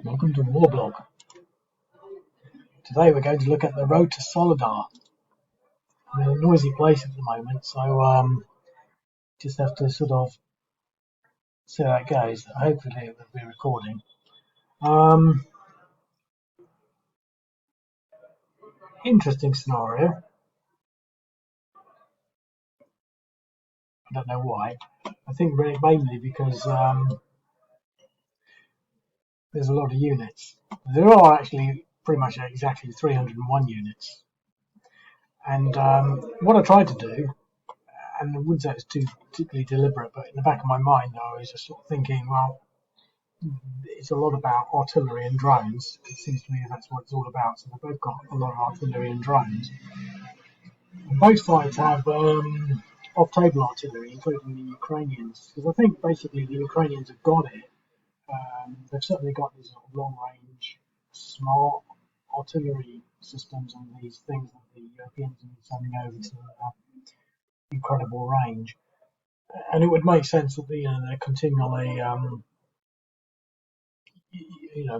Welcome to Warblog. Today we're going to look at the road to Soledar. I'm in a noisy place at the moment, so just have to sort of see how it goes. Hopefully it will be recording. Interesting scenario. I don't know why. I think mainly because there's a lot of units. There are actually pretty much exactly 301 units. And what I tried to do, and I wouldn't say it's too particularly deliberate, but in the back of my mind I was just sort of thinking, well, it's a lot about artillery and drones. It seems to me that's what it's all about. So they've both got a lot of artillery and drones. And both sides have off-table artillery, including the Ukrainians, because I think basically the Ukrainians have got it. They've certainly got these long-range, smart artillery systems and these things that the Europeans are sending over to incredible range. And it would make sense that they're continually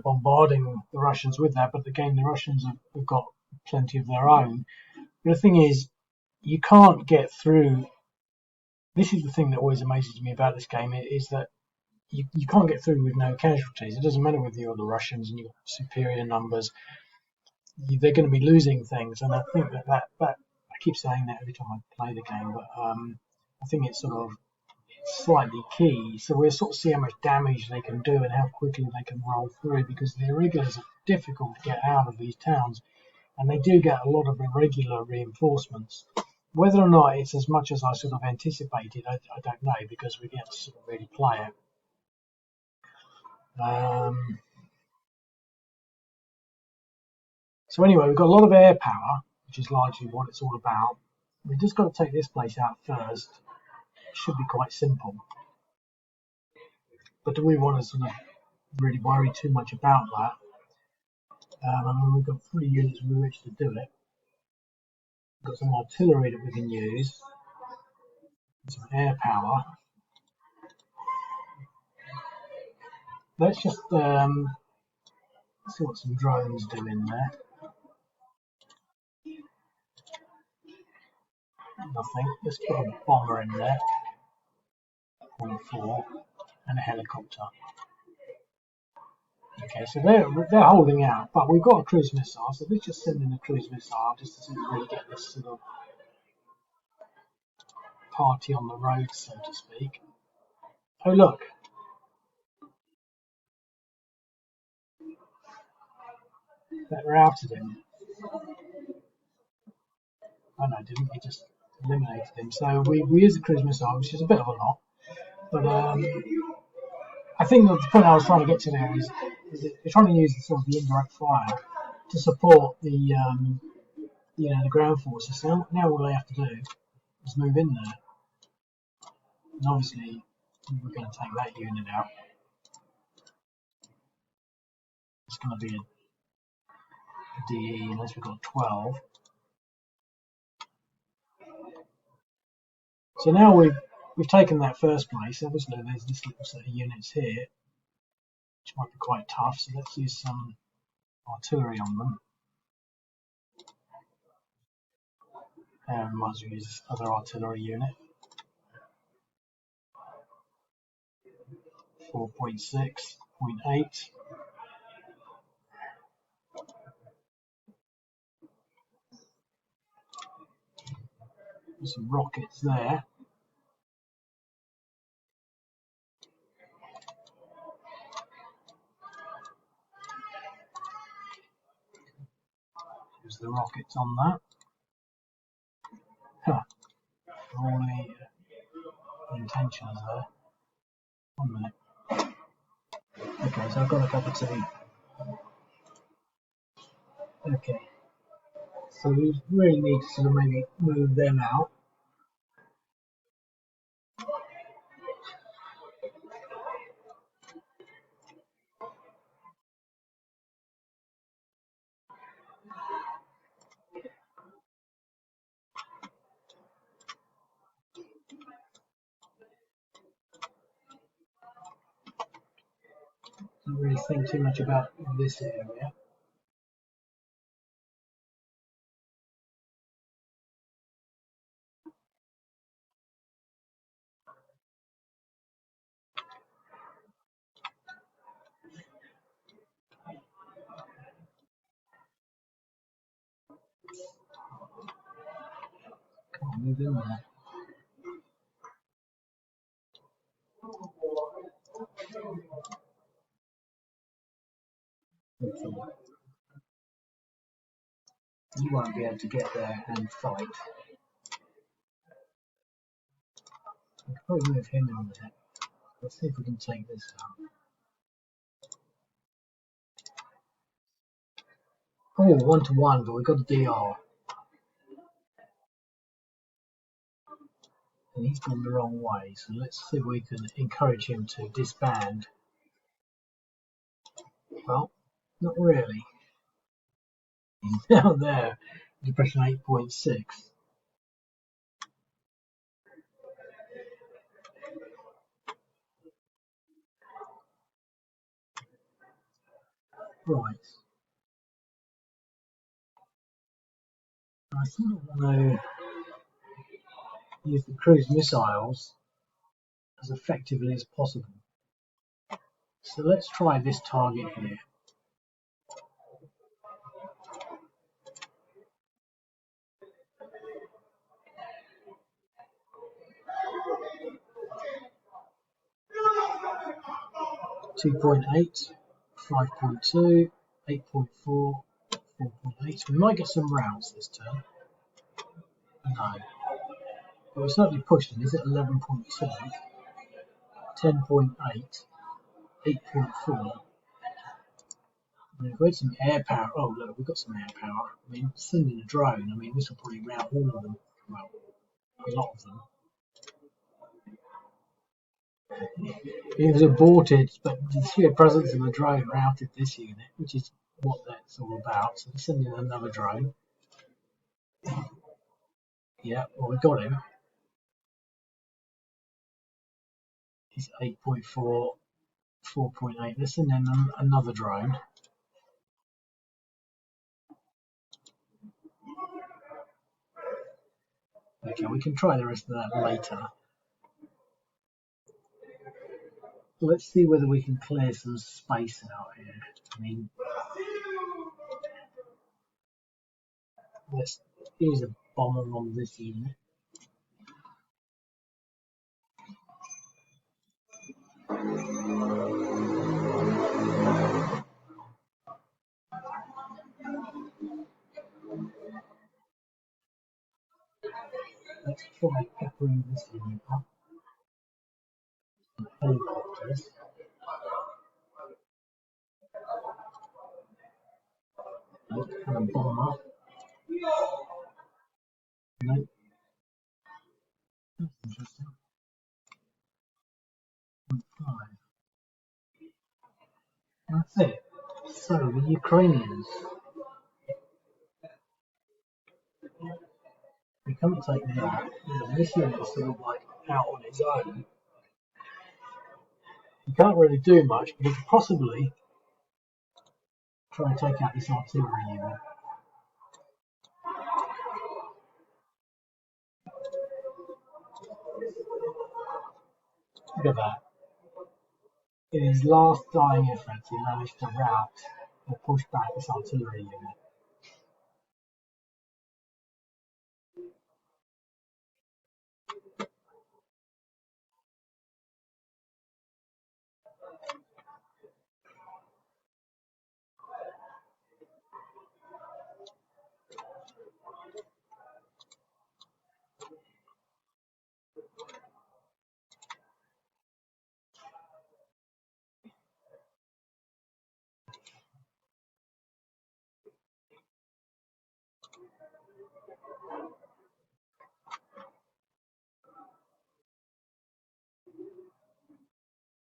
bombarding the Russians with that, but again, the Russians have got plenty of their own. But the thing is, you can't get through. This is the thing that always amazes me about this game, is that you can't get through with no casualties. It doesn't matter whether you're the Russians and you've got superior numbers. They're going to be losing things, and I think that I keep saying that every time I play the game, but I think it's sort of slightly key. So we'll sort of see how much damage they can do and how quickly they can roll through, because the irregulars are difficult to get out of these towns, and they do get a lot of irregular reinforcements. Whether or not it's as much as I sort of anticipated, I don't know, because we get to sort of really play it. So anyway, we've got a lot of air power, which is largely what it's all about. We've just got to take this place out first. It should be quite simple. But do we want to sort of really worry too much about that? We've got 3 units with which to do it. We've got some artillery that we can use, and some air power. Let's just see what some drones do in there. Nothing. Let's put a bomber in there. 0.4 and a helicopter. Okay, so they're holding out, but we've got a cruise missile, so let's just send in a cruise missile just to see if we get this sort of party on the road, so to speak. Oh look! That routed him. Oh no, didn't we? Just eliminated him. So we use the cruise missile, which is a bit of a lot, but I think the point I was trying to get to there is that they're trying to use the indirect fire to support the the ground forces. So now all they have to do is move in there, and obviously we're going to take that unit out. It's going to be a DE unless we've got 12. So now we've taken that first place. Obviously there's this little set of units here, which might be quite tough. So let's use some artillery on them. And might as well use this other artillery unit. 4.6, 0.8. There's some rockets there. There's the rockets on that. Huh. All the intentions there. 1 minute. Okay, so I've got a cup of tea. Okay. So we really need to sort of maybe move them out. Don't really think too much about this area. Can't move in there. Okay. You won't be able to get there and fight. I can probably move him in there. Let's see if we can take this out. Oh, 1-to-1, but we've got a DR. And he's gone the wrong way, so let's see if we can encourage him to disband. Well, not really. He's down there, depression 8.6. Right. I sort of want to use the cruise missiles as effectively as possible. So let's try this target here. 2.8, 5.2, 8.4, 4.8. We might get some routes this turn. No. But we certainly pushed him. He's at 11.2, 10.8, 8.4. We've got some air power. Oh, look, we've got some air power. I mean, sending a drone, I mean, this will probably rout all of them. Well, a lot of them. It was aborted, but the sheer presence of a drone routed this unit, which is what that's all about. So we're sending another drone. Yeah, well, we got him. He's 8.4, 4.8. Let's send in another drone. Okay, we can try the rest of that later. Let's see whether we can clear some space out here. I mean, let's use a bomber on this unit. Let's try peppering this unit up. Some helicopters. Nope, and a bomber. Nope. That's interesting. 0.5. That's it. So the Ukrainians, we can't take that. This unit is sort of like out on its own. You can't really do much, but you could possibly try and take out this artillery unit. Look at that. In his last dying efforts, he managed to rout or push back this artillery unit.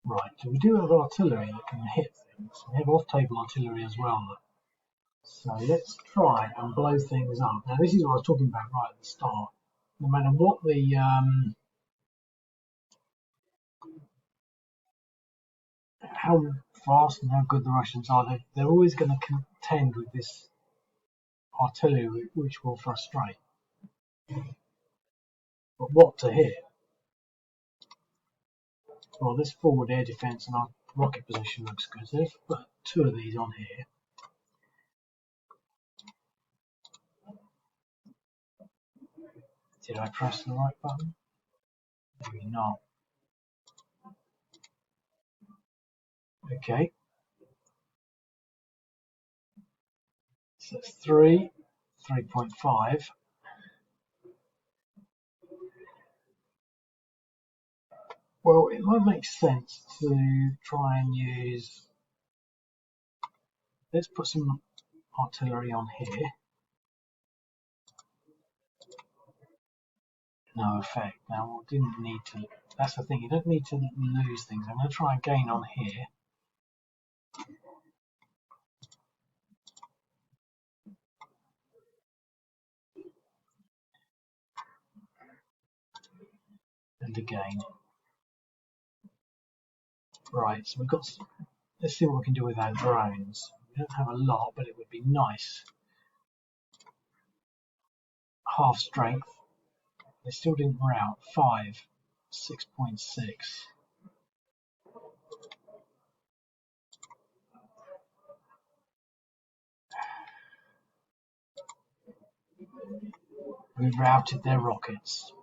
Right, so we do have artillery that can hit things. We have off-table artillery as well. So let's try and blow things up. Now this is what I was talking about right at the start. No matter what the how fast and how good the Russians are, they're always going to contend with this artillery, which will frustrate. But what to hit? Well, this forward air defence and our rocket position looks good. So let's put 2 of these on here. Did I press the right button? Maybe not. Okay. So that's 3, 3.5. Well, it might make sense to try and use. Let's put some artillery on here. No effect. Now, we didn't need to. That's the thing. You don't need to lose things. I'm going to try and gain on here. And again. Right. So we've got. Let's see what we can do with our drones. We don't have a lot, but it would be nice. Half strength. They still didn't rout. 5, 6.6. We've routed their rockets.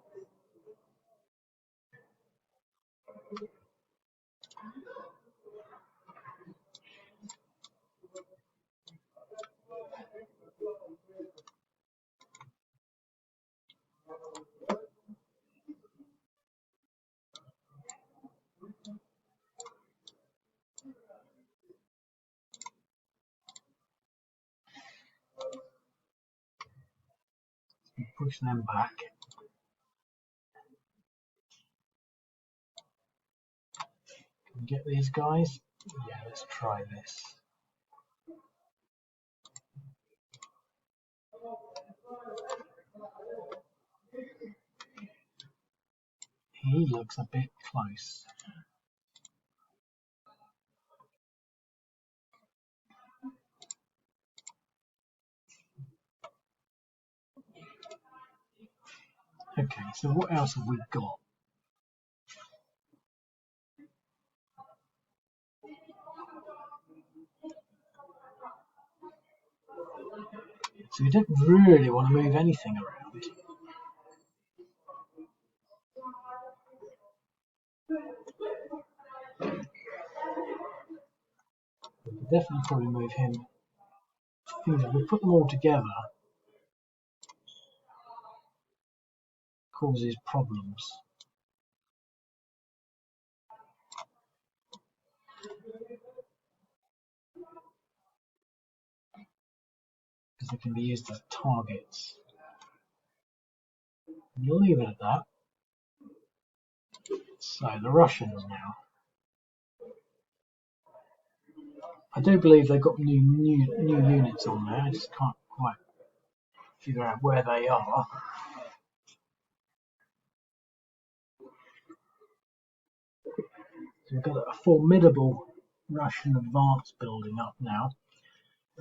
Push them back. Can we get these guys? Yeah, let's try this. He looks a bit close. Okay, so what else have we got? So we don't really want to move anything around. We could definitely probably move him. If we put them all together, causes problems. Because they can be used as targets. We'll leave it at that. So the Russians now. I do believe they've got new units on there. I just can't quite figure out where they are. So we've got a formidable Russian advance building up now.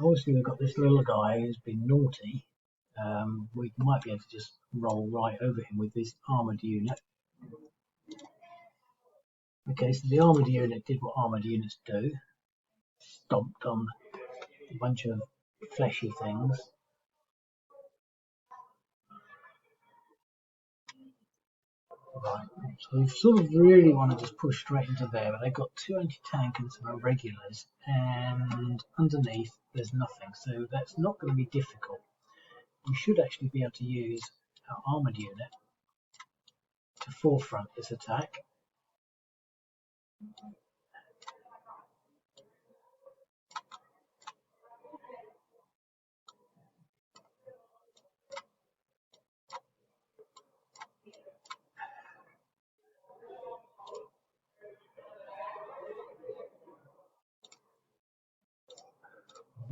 Obviously we've got this little guy who's been naughty. We might be able to just roll right over him with this armoured unit. Okay, so the armoured unit did what armoured units do. Stomped on a bunch of fleshy things. Right, so we sort of really want to just push straight into there, but they've got 2 anti-tank and some irregulars, and underneath there's nothing, so that's not going to be difficult. We should actually be able to use our armoured unit to forefront this attack.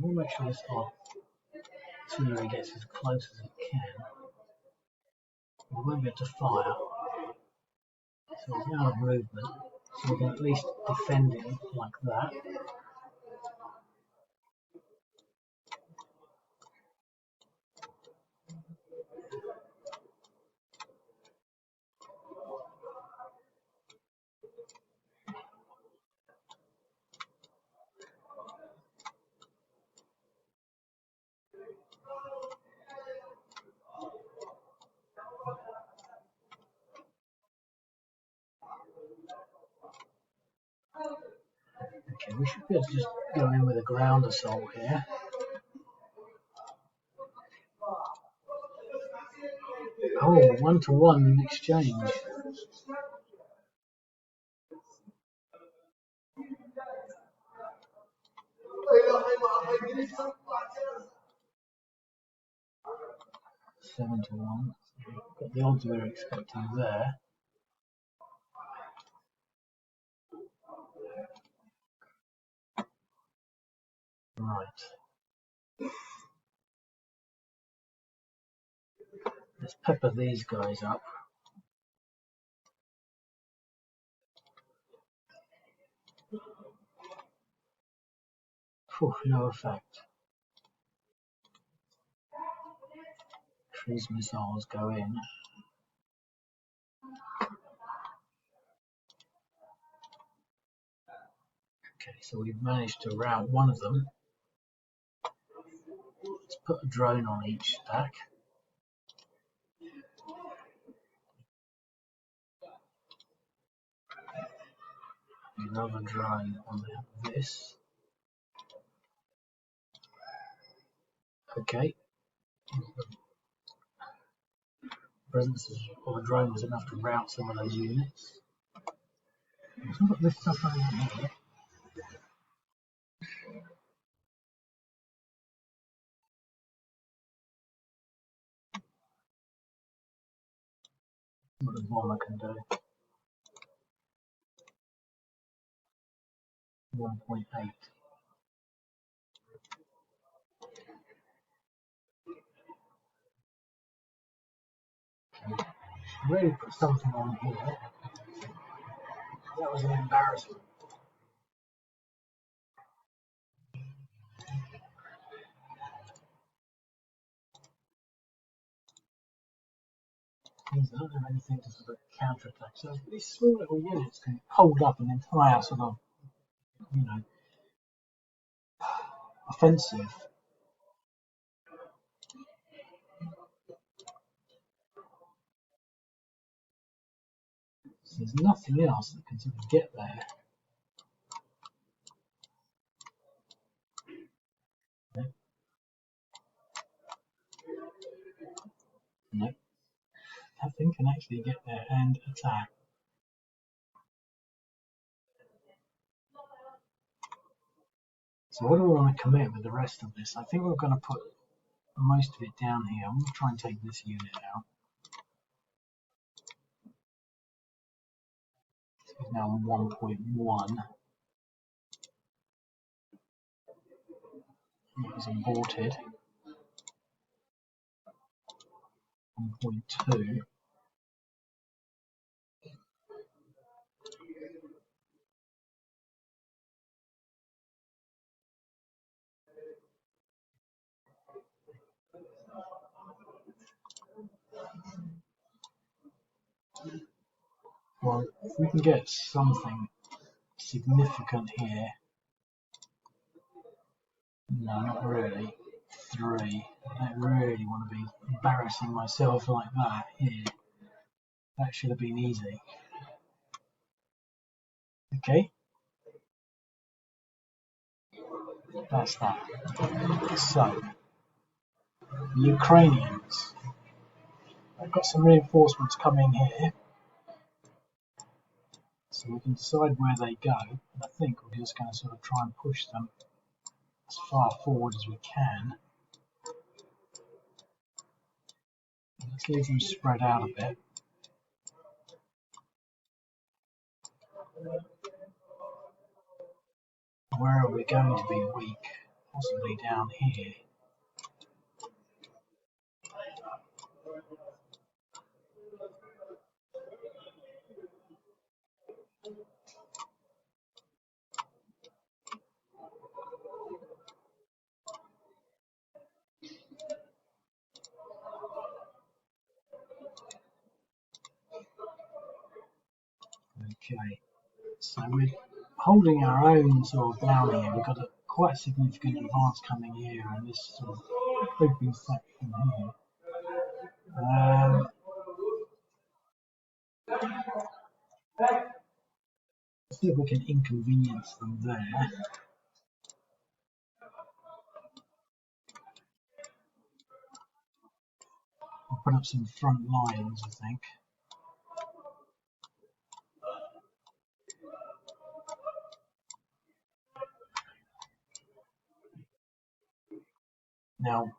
We'll make sure this artillery gets as close as it can. We won't be able to fire, so it's out of movement, so we can at least defend it like that. we should be able to just go in with a ground assault here. Oh, 1-to-1 exchange. Seven to 1. Got the odds we were expecting there. Right. Let's pepper these guys up. Phew, no effect. Cruise missiles go in. Okay, so we've managed to rout one of them. Let's put a drone on each stack. Another drone on this. Okay. The presence of a drone was enough to rout some of those units. Let's put this stuff over here. What a bomber can do. 1.8. Okay. Really put something on here. That was an embarrassment. Means I don't have anything to sort of counterattack. So these small little units can hold up an entire sort of, offensive. So there's nothing else that can sort of get there. No. That thing can actually get there and attack. So what do we want to commit with the rest of this? I think we're going to put most of it down here. I'm going to try and take this unit out. It's now 1.1. It was aborted. 1.2. Well, if we can get something significant here. No, not really. 3. I don't really want to be embarrassing myself like that here. That should have been easy. Okay. That's that. So, the Ukrainians. I've got some reinforcements coming here. So we can decide where they go. And I think we're just going to sort of try and push them as far forward as we can. Let's leave them spread out a bit. Where are we going to be weak? Possibly down here. Okay, so we're holding our own sort of down here. We've got a quite significant advance coming here, and this sort of creeping section here. let's see if we can inconvenience them there. We'll put up some front lines, I think. Now,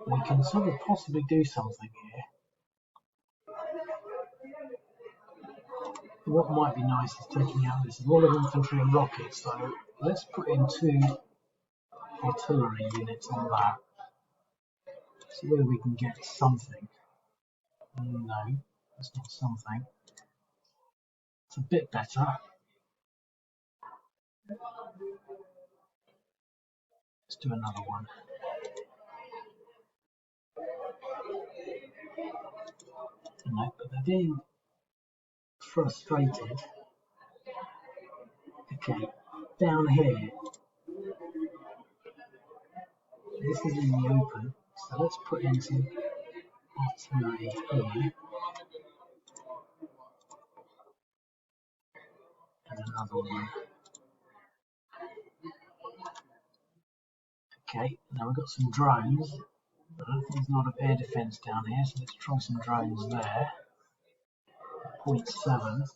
we can sort of possibly do something here. What might be nice is taking out this wall of infantry and rockets, so let's put in 2 artillery units on that. See whether we can get something. No, that's not something. It's a bit better. Let's do another one. No, but they're being frustrated. Okay, down here. This is in the open, so let's put in some artillery here. And another one. Okay, now we've got some drones. I don't think there's a lot of air defence down here, so let's try some drones there. 0.7.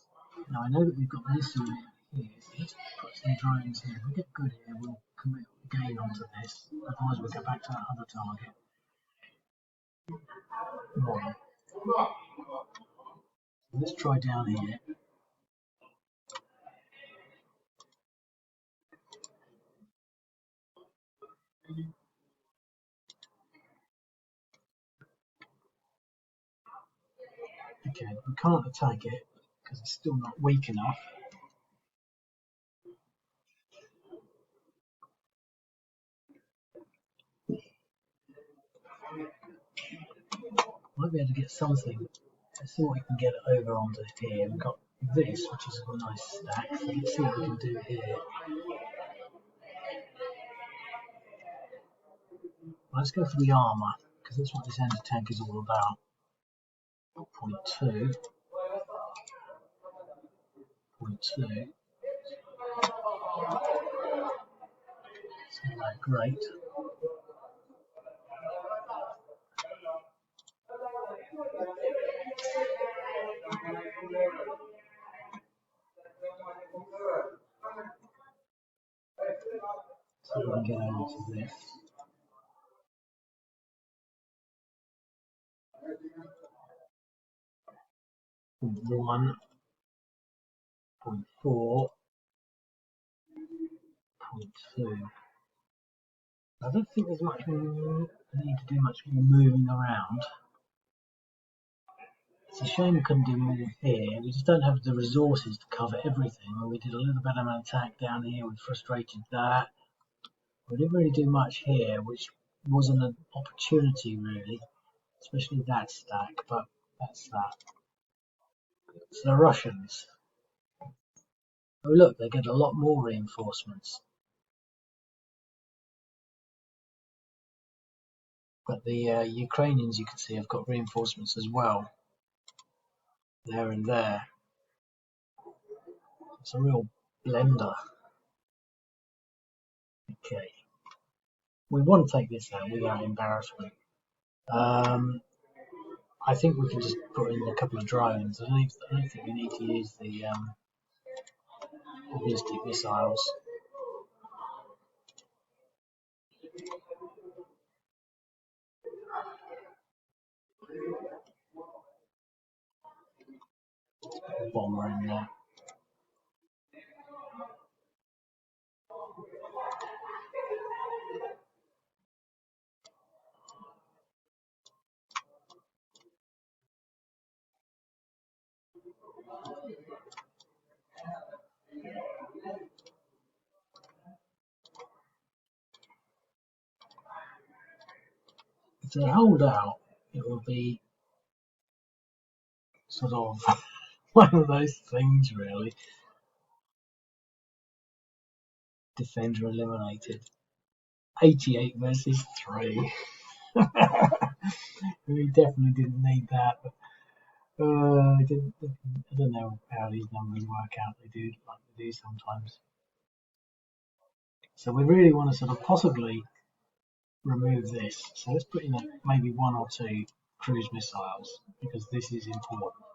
Now I know that we've got this unit here, so let's put some drones here. If we get good here, we'll gain onto this. Otherwise we'll go back to that other target. 1. Let's try down here. Okay, we can't attack it because it's still not weak enough. Might be able to get something. Let's see what we can get over onto here. We've got this, which is a nice stack. So let's see what we can do here. Let's go for the armour, because that's what this anti-tank is all about. 0.2. 0.2. It's not that great. So we can get over to this. .1, 0.4, 0.2. I don't think there's much more, I need to do much more moving around. It's a shame we couldn't do more here. We just don't have the resources to cover everything. When we did a little bit of an attack down here, we frustrated that. We didn't really do much here, which wasn't an opportunity really, especially that stack, but that's that. So the Russians. Oh look, they get a lot more reinforcements. But the Ukrainians, you can see, have got reinforcements as well. There and there. It's a real blender. Okay. We want to take this out without embarrassment. I think we can just put in a couple of drones. I don't think we need to use the ballistic missiles. Put a bomber in there. If they hold out, it will be sort of one of those things really. Defender eliminated. 88 versus 3. We definitely didn't need that. I don't know how these numbers work out. They do like they do sometimes. So we really want to sort of possibly remove this. So let's put in maybe one or two cruise missiles because this is important.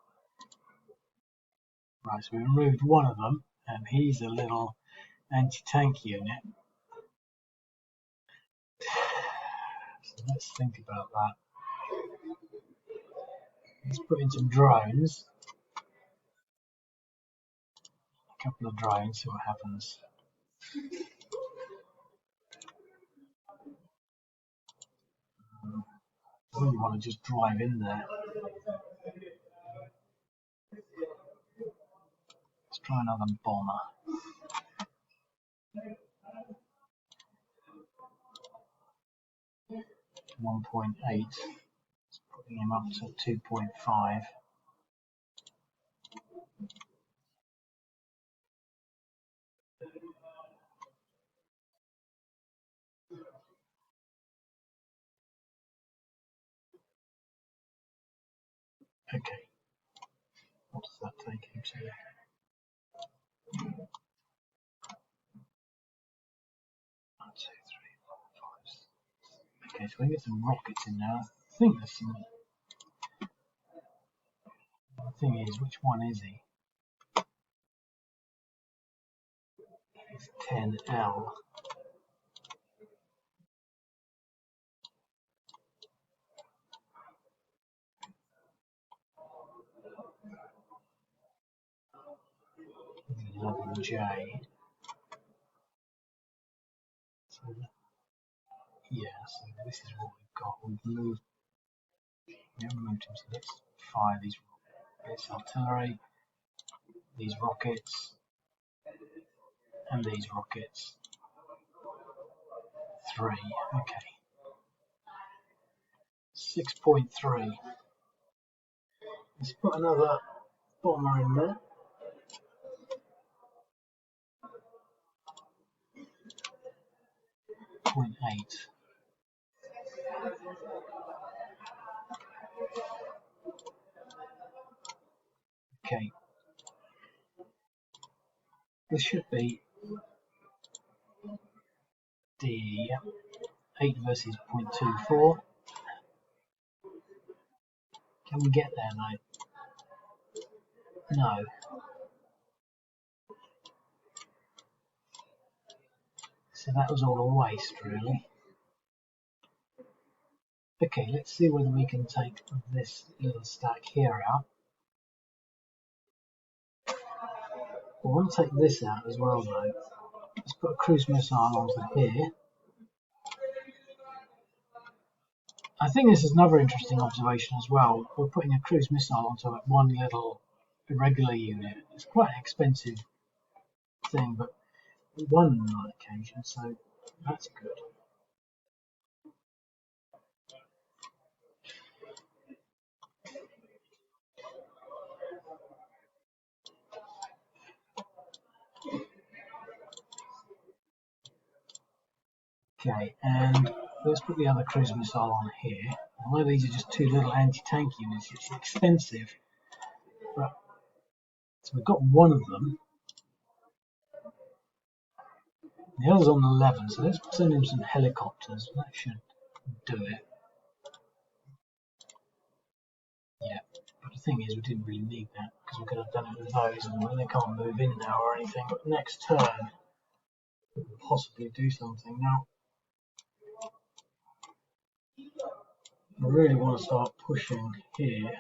Right, so we removed one of them, and he's a little anti-tank unit. So let's think about that. Let's put in some drones. A couple of drones, see what happens. I really want to just drive in there. Let's try another bomber. 1.8. Putting him up to 2.5. Okay. What does that take him to? 1, 2, 3, 4, 5. Okay, so we get some rockets in now. I think there's some. The thing is, which one is he? He's 10L. He's 11J. So, yeah, so this is what we've got. We've moved him, so let's fire this artillery, these rockets, and these rockets. 3, okay. 6.3. Let's put another bomber in there. 0.8. Okay. This should be D 8 versus 0.24. Can we get there, mate? No. So that was all a waste, really. Okay, let's see whether we can take this little stack here out. We want to take this out as well, though. Let's put a cruise missile onto here. I think this is another interesting observation as well. We're putting a cruise missile onto one little irregular unit. It's quite an expensive thing, but we won on that occasion, so that's good. Okay, and let's put the other cruise missile on here. Although these are just two little anti-tank units, it's expensive. But, so we've got one of them. The other's on 11, so let's send him some helicopters. That should do it. Yeah, but the thing is, we didn't really need that because we could have done it with those, and they can't move in now or anything. But next turn, we can possibly do something. Now, I really want to start pushing here.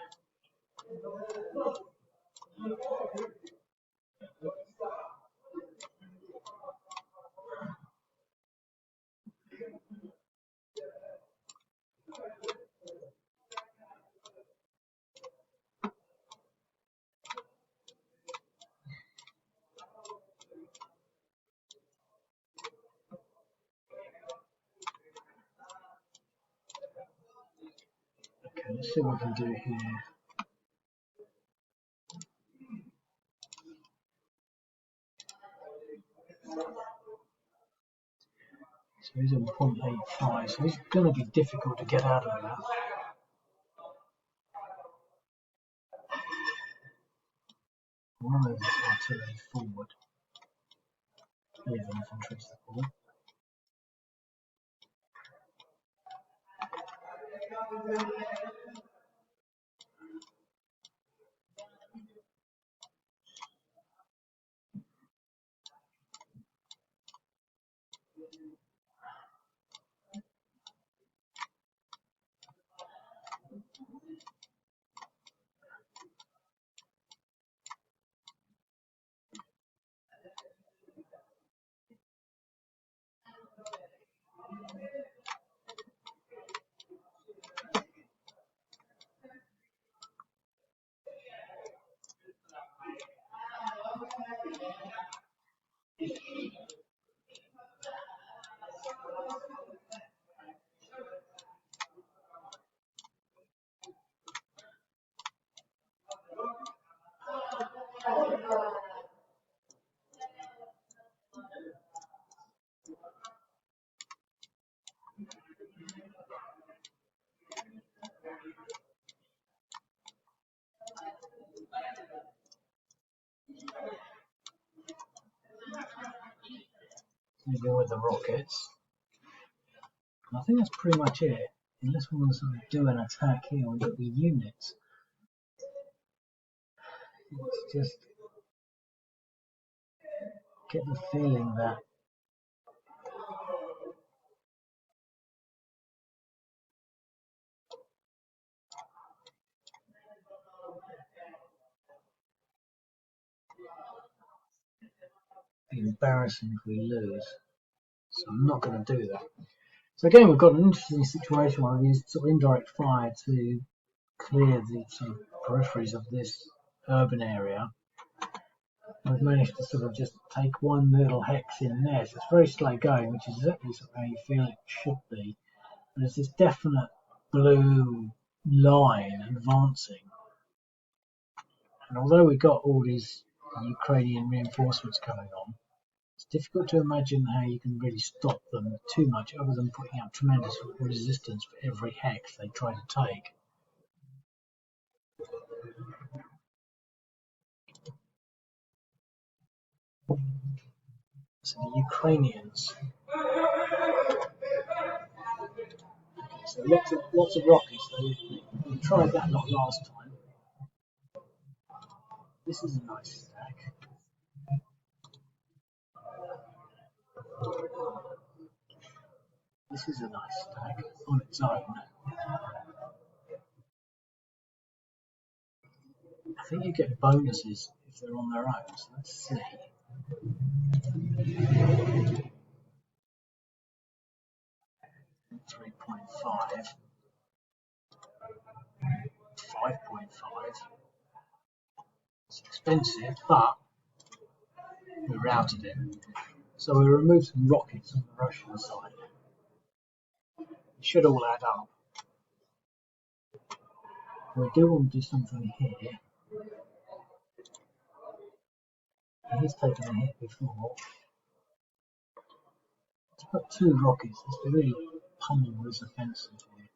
Okay, let's see what we can do here. So he's on 0.85, so it's going to be difficult to get out of that. We'll move this artillery forward. Leave infantry support. Moving with the rockets. And I think that's pretty much it. Unless we want to sort of do an attack here with the units. Let's just get the feeling that it'd be embarrassing if we lose. So I'm not going to do that. So again, we've got an interesting situation where we use sort of indirect fire to clear the sort of peripheries of this urban area. We've managed to sort of just take one little hex in there. So it's very slow going, which is exactly sort of how you feel it should be. There's this definite blue line advancing. And although we've got all these Ukrainian reinforcements coming on, it's difficult to imagine how you can really stop them too much other than putting out tremendous resistance for every hex they try to take. So the Ukrainians. So lots of rockets. We tried that lot last time. This is a nice stack. This is a nice stack on its own. I think you get bonuses if they're on their own. So let's see. 3.5. 5.5. It's expensive, but we routed it. So we removed some rockets on the Russian side. It should all add up. We do want to do something here. He's taken a hit before. To put 2 rockets is to really pummel this offensive here.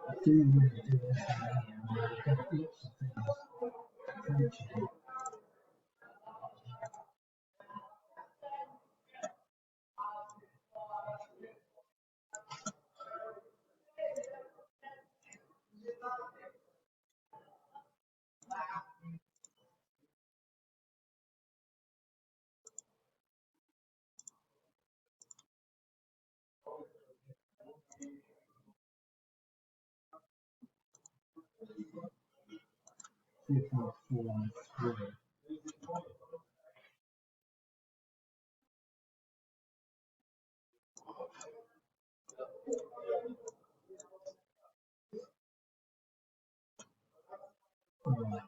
I do want to do this here. We've got lots of things approaching. Right.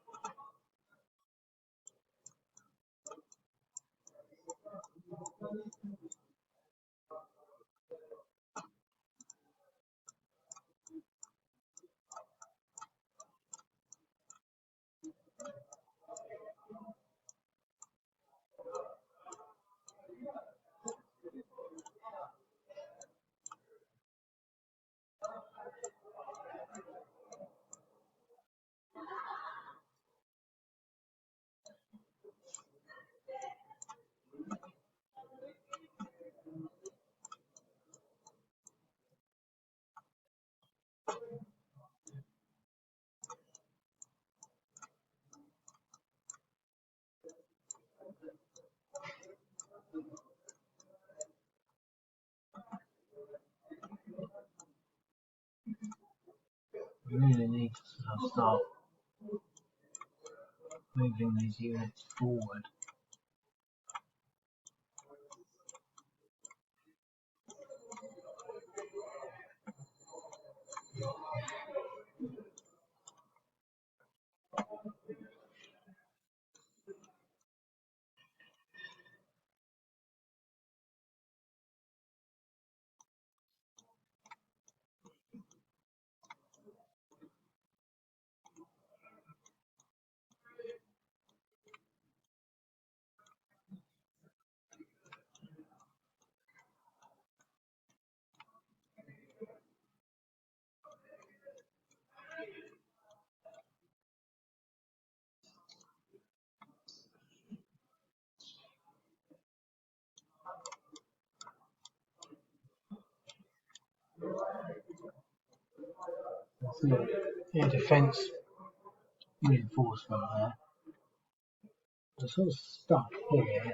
really need to start moving these units forward. Air defence reinforcement there. They're sort of stuck here.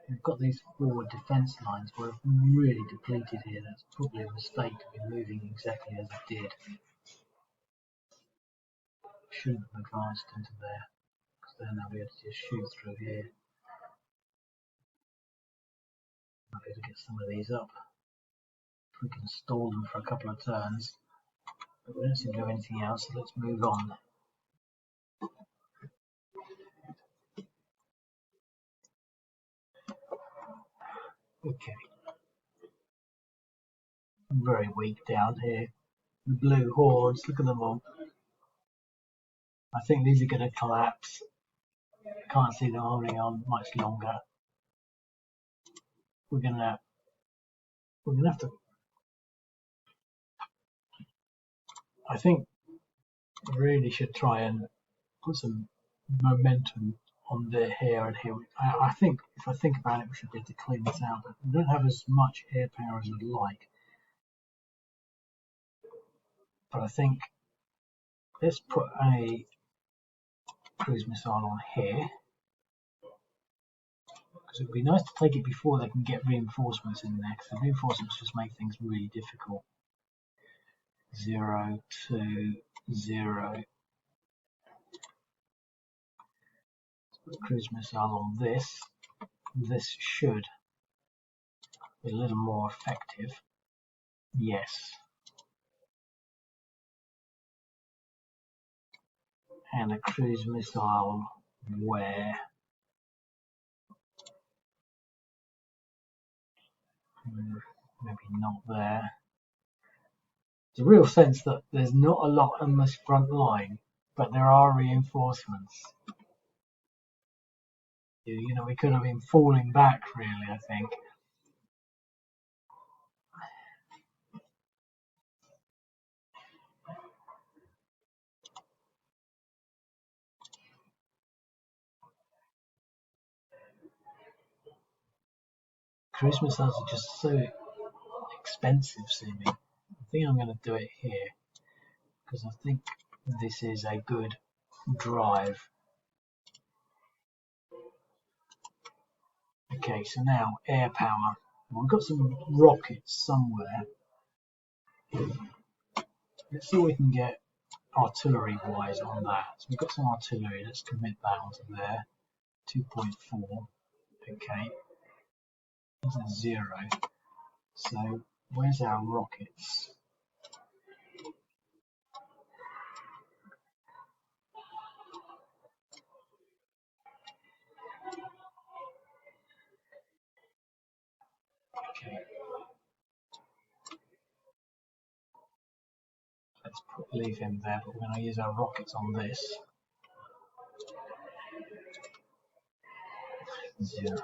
We've got these forward defence lines where we've really depleted here. That's probably a mistake to be moving exactly as it did. Shouldn't have advanced into there, because then they'll be able to just shoot through here. Might be able to get some of these up. If we can stall them for a couple of turns. But we don't seem to have anything else, so let's move on. Okay. Very weak down here. The blue hordes, look at them all. I think these are going to collapse. Can't see them holding on much longer. We're gonna have to. I think really should try and put some momentum on there, here and here. I think if I think about it, we should be able to clean this out, but we don't have as much air power as I'd like. But I think let's put a cruise missile on here, because it would be nice to take it before they can get reinforcements in there, because the reinforcements just make things really difficult. 0, 2, 0. Let's put a cruise missile on this. This should be a little more effective. Yes. And a cruise missile where? Maybe not there. There's a real sense that there's not a lot on this front line, but there are reinforcements. You know, we could have been falling back, really, I think. Cruise missiles are just so expensive seeming. I think I'm going to do it here, because I think this is a good drive. Okay, so now air power. Well, we've got some rockets somewhere. Let's see what we can get artillery wise on that. So we've got some artillery. Let's commit that onto there. 2.4. Okay. That's a 0. So where's our rockets? Okay. Let's leave him there, but we're going to use our rockets on this. 0.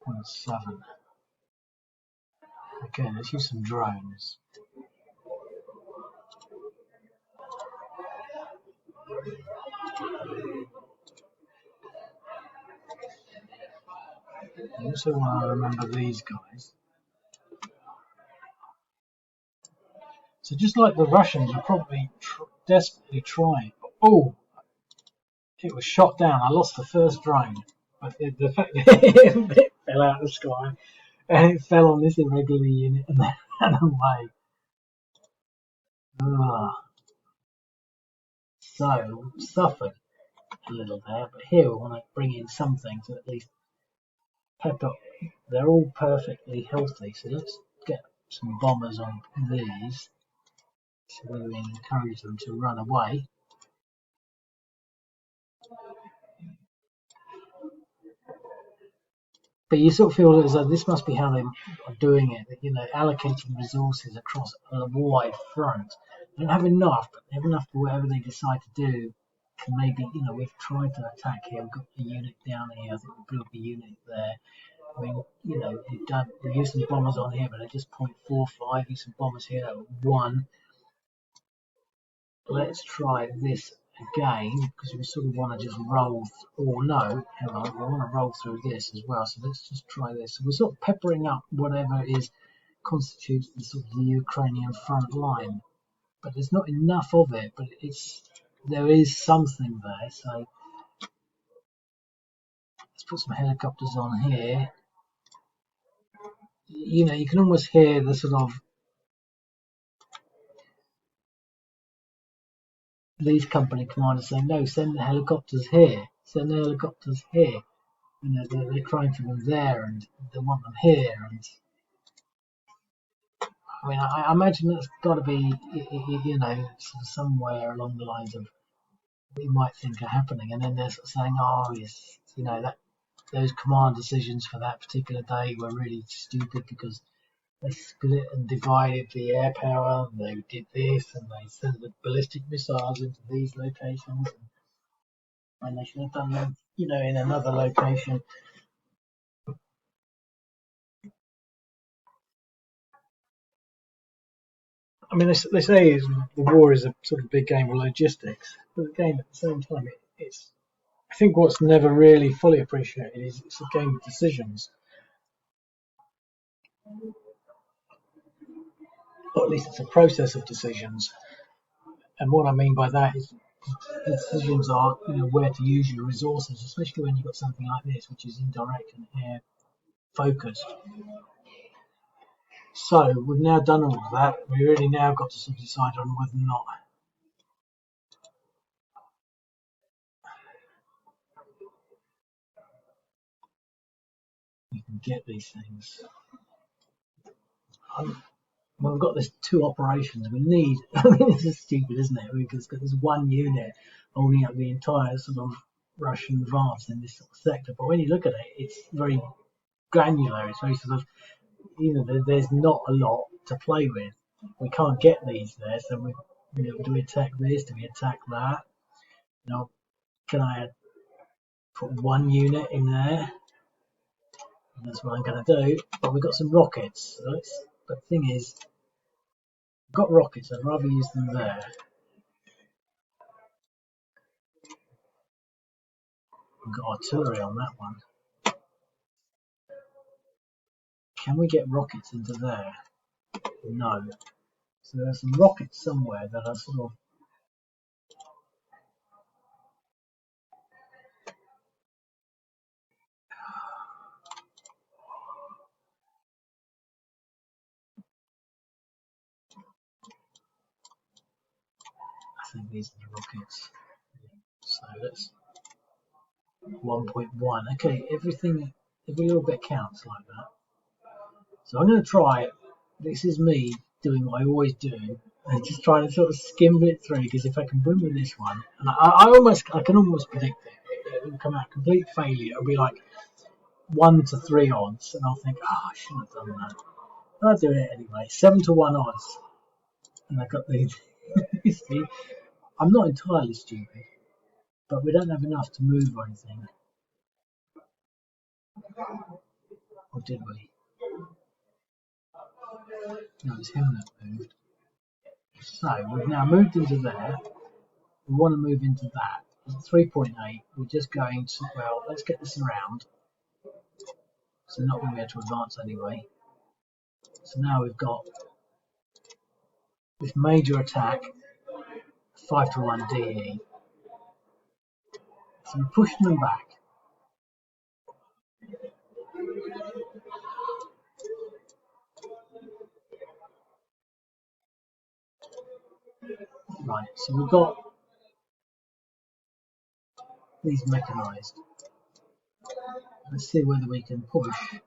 And 7. Okay, let's use some drones. I also want to remember these guys. So just like the Russians are probably desperately trying. Oh, it was shot down. I lost the first drone. But the fact that it fell out of the sky and it fell on this irregular unit and then ran away. So suffered a little there, but here we want to bring in something to at least pep up. They're all perfectly healthy, so let's get some bombers on these. So we encourage them to run away. But you sort of feel as though this must be how they are doing it, you know, allocating resources across a wide front. They don't have enough, but they have enough for whatever they decide to do. Can maybe, you know, we've tried to attack here, we've got a unit down here, I think we've built a unit there. I mean, you know, they've used some bombers on here, but they're just 0.45, use some bombers here at 1. Let's try this again, because we sort of want to just roll, or no, hang on, we want to roll through this as well, so let's just try this. So we're sort of peppering up whatever constitutes the sort of the Ukrainian front line, but there's not enough of it, but there is something there, so let's put some helicopters on here. You know, you can almost hear the sort of these company commanders saying, no, send the helicopters here, send the helicopters here. You know, they're crying for them there, and they want them here. And I mean, I imagine that's got to be, you know, sort of somewhere along the lines of what you might think are happening, and then they're sort of saying, oh, yes, you know, that those command decisions for that particular day were really stupid because they split and divided the air power, and they did this, and they sent the ballistic missiles into these locations, and they should have done them, you know, in another location. I mean, they say the war is a sort of big game of logistics, but again, at the same time, it's. I think what's never really fully appreciated is it's a game of decisions, or at least it's a process of decisions. And what I mean by that is the decisions are, you know, where to use your resources, especially when you've got something like this, which is indirect and air focused. So we've now done all of that. We really now got to sort of decide on whether or not we can get these things. Well, we've got this 2 operations. We need. I mean, this is stupid, isn't it? We've got this 1 unit holding up the entire sort of Russian advance in this sort of sector. But when you look at it, it's very granular. It's very sort of, you know, there's not a lot to play with. We can't get these there, so you know, do we attack this? Do we attack that? You know, can I put 1 unit in there? And that's what I'm going to do. But we've got some rockets. So but the thing is, we've got rockets. I'd rather use them there. We've got artillery on that one. Can we get rockets into there? No. So there's some rockets somewhere that are sort of. I think these are the rockets. So that's 1.1. Okay, every little bit counts like that. So I'm going to try. This is me doing what I always do, and just trying to sort of skim it through. Because if I can win with this one, and I can almost predict it will come out complete failure. It'll be like 1 to 3 odds, and I'll think, oh, I shouldn't have done that. But I'll do it anyway. 7 to 1 odds, and I got these. See, I'm not entirely stupid, but we don't have enough to move or anything. Or did we? No, it's him that moved. So we've now moved into there. We want to move into that. It's 3.8. We're just going to, well, let's get this around. So not going to be able to advance anyway. So now we've got this major attack, 5-1 DE. So we pushed them back. Right, so we've got these mechanised. Let's see whether we can push.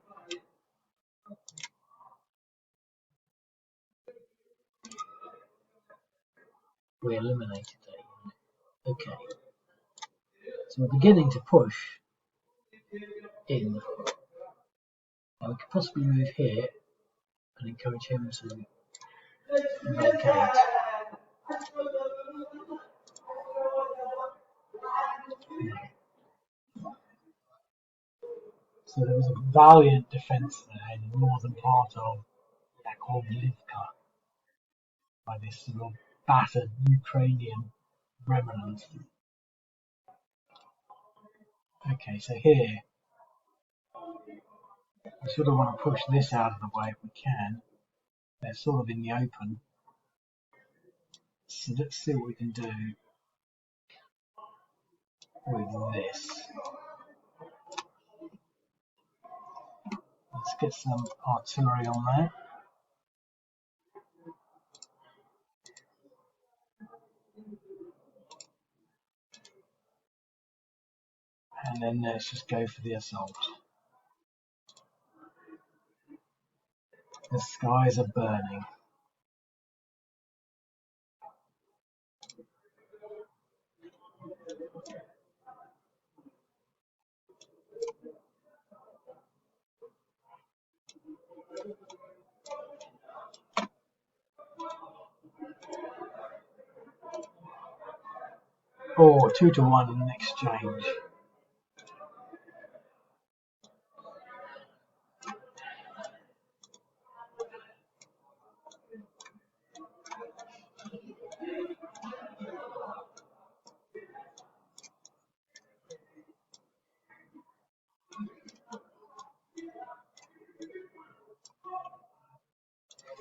We eliminated that. Okay. So we're beginning to push in. Now we could possibly move here and encourage him to vacate. So there was a valiant defence there in the northern part of Yakovlivka by this sort of battered Ukrainian remnant. Okay, so here we sort of want to push this out of the way if we can. They're sort of in the open. So let's see what we can do with this. Let's get some artillery on there. And then let's just go for the assault. The skies are burning. Oh, 2-1 in an exchange.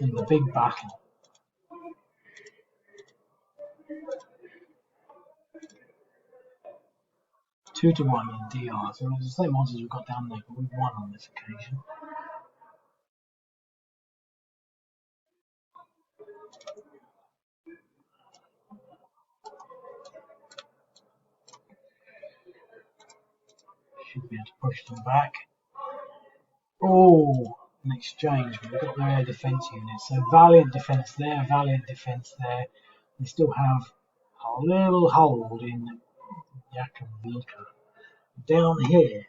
In the big battle. Two to one in DR. So it's the same odds as we've got down there, but we've won on this occasion. Should be able to push them back. Oh, an exchange. We've got their air defence units. So valiant defence there, valiant defence there. We still have a little hold in Yakovlivka. Down here,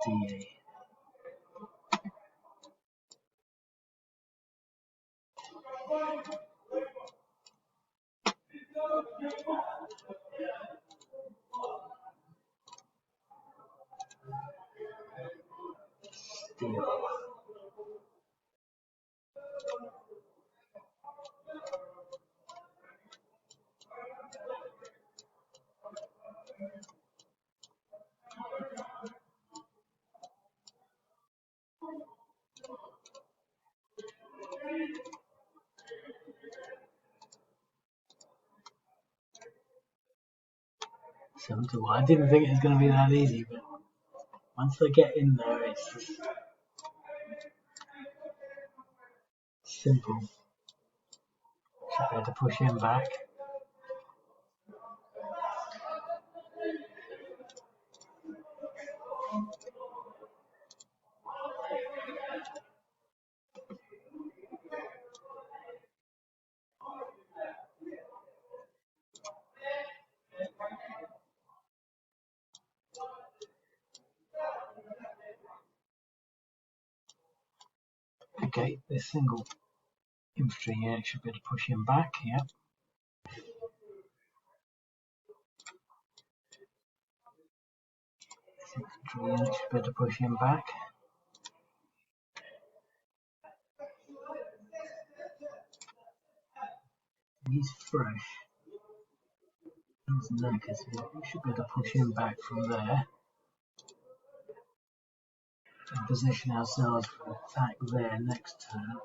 DA. Steel. Seven to one. I didn't think it was going to be that easy, but once they get in there, it's just simple. Should be able to push him back. Okay, this single infantry unit should be able to push him back. Yeah. Infantry unit should be able to push him back. He's fresh. He's knackers. We should be able to push him back from there and position ourselves for attack there next turn.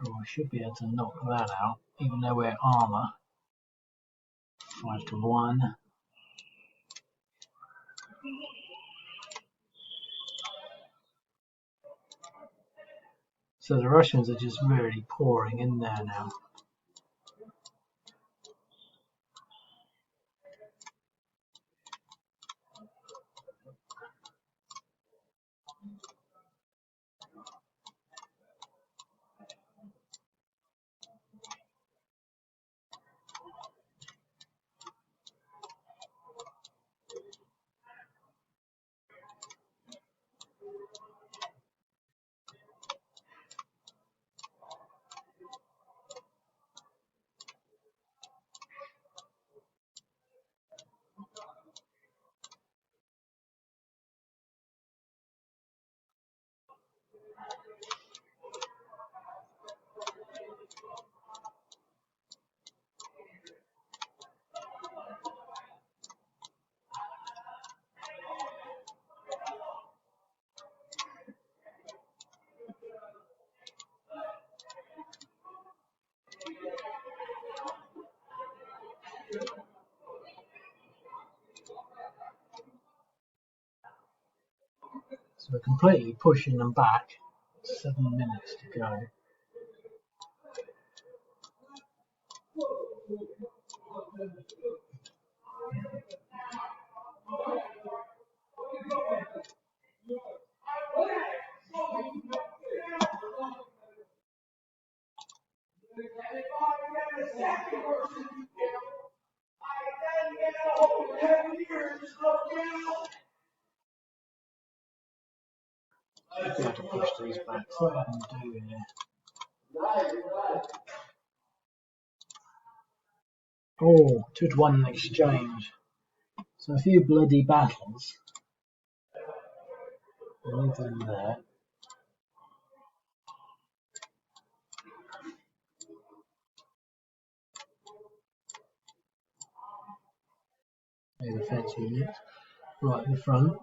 Oh, I should be able to knock that out, even though we're armour. 5-1. So the Russians are just really pouring in there now. So we're completely pushing them back. 7 minutes to go. Should be able to push these back. So what I can do here. Oh, 2-1 in exchange. So a few bloody battles. Leave them there. There's a fence unit right in the front.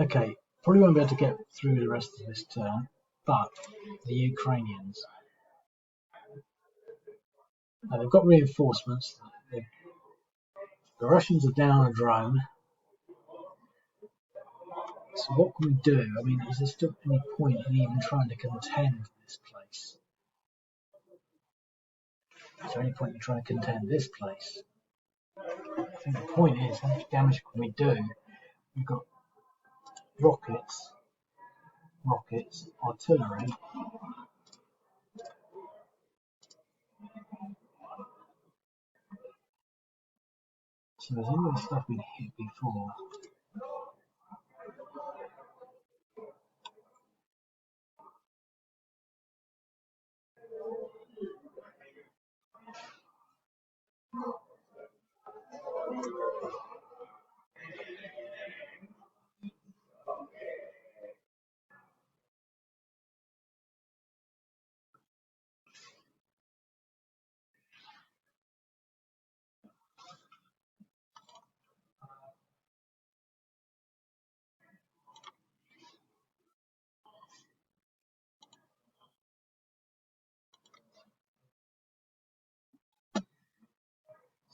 Okay, probably won't be able to get through the rest of this turn, but the Ukrainians. Now they've got reinforcements. The Russians are down a drone. So what can we do? I mean, is there still any point in even trying to contend this place? Is there any point in trying to contend this place? I think the point is, how much damage can we do? We've got rockets, artillery. So there's all the stuff we hit before.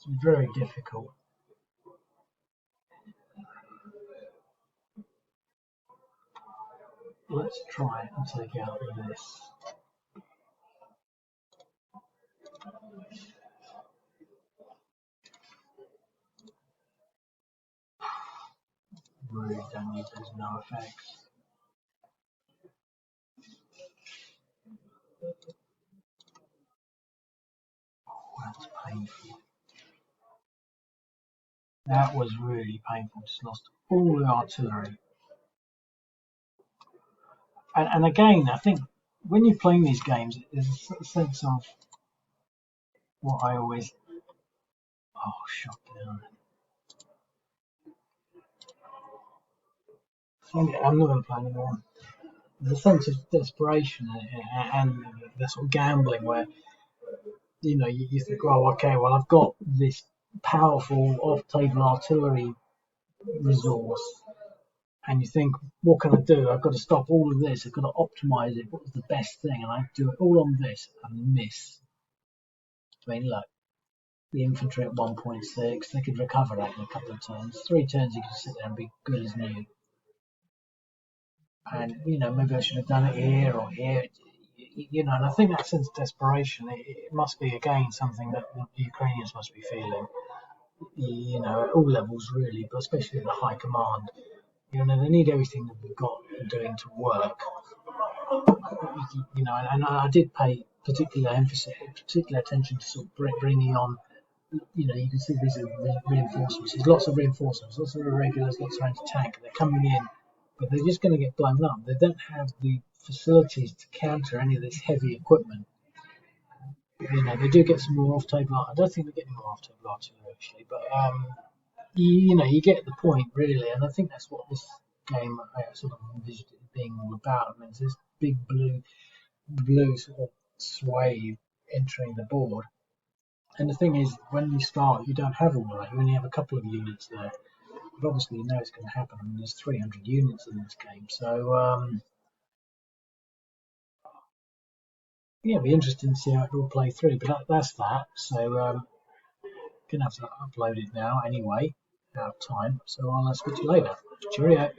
very difficult. Let's try it and take out this. Really don't need those no effects. Oh, that's painful. That was really painful. Just lost all the artillery. And again, I think when you're playing these games, there's a sense of what I always shot down. I'm not going to play anymore. There's a sense of desperation and the sort of gambling where you think, well, okay, well I've got this powerful off-table artillery resource, and you think, what can I do? I've got to stop all of this. I've got to optimize it. What's the best thing? And I do it all on this and miss. I mean, look, the infantry at 1.6, they could recover that in a couple of turns. 3 turns, you could sit there and be good as new. And maybe I should have done it here or here. And I think that sense of desperation, it must be again something that the Ukrainians must be feeling. At all levels really, but especially at the high command. They need everything that we've got doing to work. And I did pay particular attention to sort of bringing on. You can see these are reinforcements. There's lots of reinforcements, lots of irregulars, lots of anti-tank. They're coming in, but they're just going to get blown up. They don't have the facilities to counter any of this heavy equipment. They do get some more off-table. I don't think they get any more off-table artillery actually, but you get the point really, and I think that's what this game I sort of envisioned it being all about. I mean, it's this big blue sort of sway entering the board. And the thing is, when you start, you don't have all that. You only have a couple of units there. But obviously, you know it's going to happen. I mean, there's 300 units in this game. So, it'll be interesting to see how it will play through. But that's that. So, going to have to upload it now anyway, out of time. So, I'll speak to you later. Cheerio.